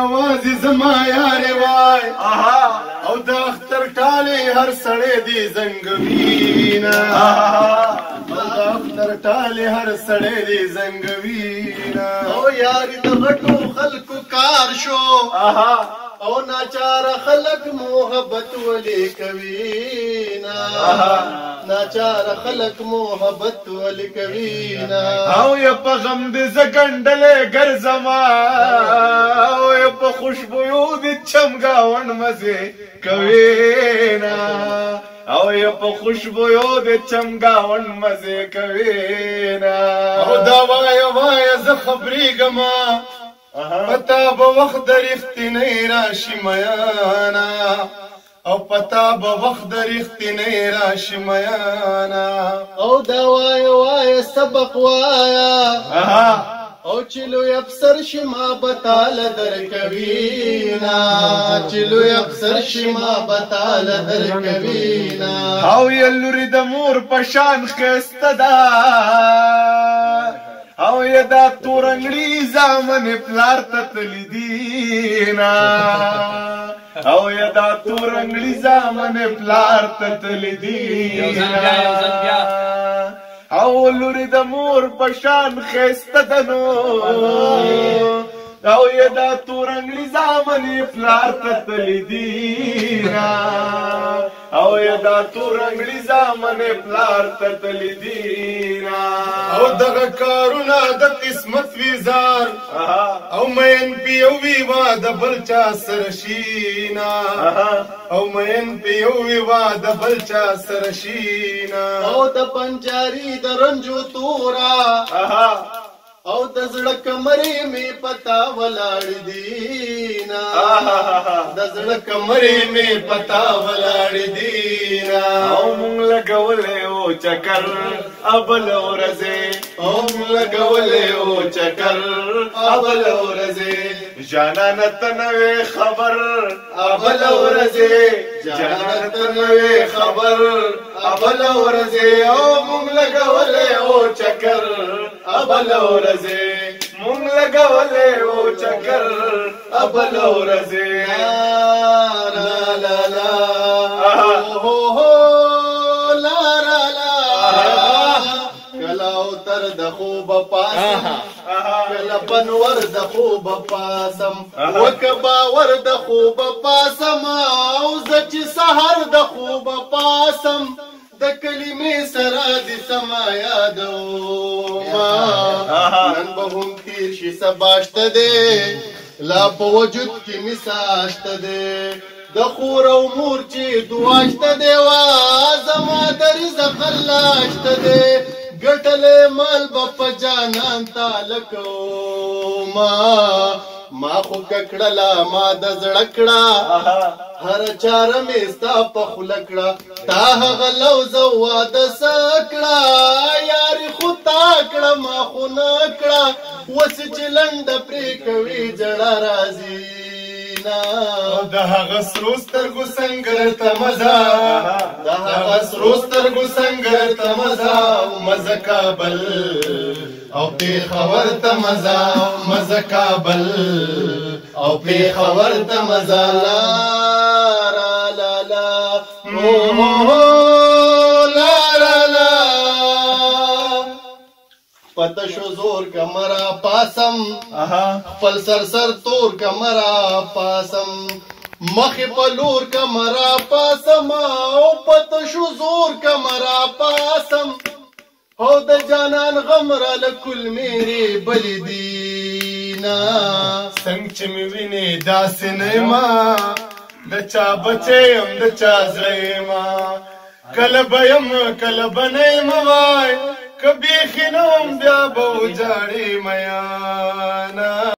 یوازې زما یارې وای او د اختر ټالې هر سړی دې زنګوینه او د اختر ټالې هر سړی دې زنګوینه او یاري د غټو خلکو کار شو او ناچاره خلک محبت ولې کوي نا ناچاره خلک محبت ولې کوي نا او یا په غم دې زګندلې ګرځما او یا په خوشبویو دې چمګاون مزه کوي نا او یا په خوشبویو دې چمګاون مزه کوي نا او دا وای زه خبرېږم پتا به وخت د رښتینۍ راشي میانا او پتا به وخت د رښتینۍ راشي میانا او دا وای سبق وایا او چې لوی افسر شي ما بتاله درکوي نا چې لوی افسر شي ما بتاله درکوي نا او یلوري د مور په شان ښایسته ده او یا دا تورنګړي زامن پلار ته تللی دي نا او یا دا تورنګړي زامن پلار ته تللی دي او لوري د مور په شان ښایسته ده نو او یا دا تورنګړي زامن پلار ته تللی دي نا او یا دا تورنګړي زامن پلار ته تللی دي نا او دغه کارونه د قسمت ویزار او مین پیو ویوا د بل چا سره شینا او مین پیو ویوا د بل چا سره شینا او د پنجاري د رنجو تورا او د زړه کمرې مې پتا ولاړ دینا د زړه کمرې مې پتا ولاړ دینا او مونږ لګولې او چکر ابل ورځې او مونږ لګولې او چکر ابل ورځې جانان ته نوې خبر ابل ورځې جانان ته نوې خبر ابل ورځې او مونږ لګولې او چکر ابل ورځې مونږ لګولې او چکر ابل ورځې لا لا لا هو هو لا لا لا کلا تر د خوب پاسم کلا پنور د خوب پاسم وکبا ور د خوب پاسم او زچ سحر د خوب پاسم د کلمې سره د سما یادو نن به هم تیر شي سباشته دی لا په وجود کې مساشته دی د خور او مور چې دواشته دی وا زما د رزق الله شته دی ګټلې مال به په جانان تعالی کوما ما خو ککړلا ما د زړه کړه هر چاره مې ستا په خوله کړه تا هغه لوز واده سکړه یاري خو تا کړه ما خو نه کړه اوس چې لنډه پرې کوي جړه راځي د هغه سرو سترګو سنګر ته مزه د هغه سرو سترګو سنګر ته مزه مزه کابل او پېښور ته مزه مزه کابل او پېښور ته مزه لا لا لا لا لا لا پته شو زور کمرا پاسم خپل سر تور کمرا پاسم مخ په لور کمرا پاسم او پته شو زور کمرا پاسم او د جانان غم را لکل میری بلی دینا څنګه چې مې وینې داسې نه ما د چا بچی یم د چا زړی ما کله به یم کله به نه یم وای که بیخي نه وم بیا به وجاړې میانه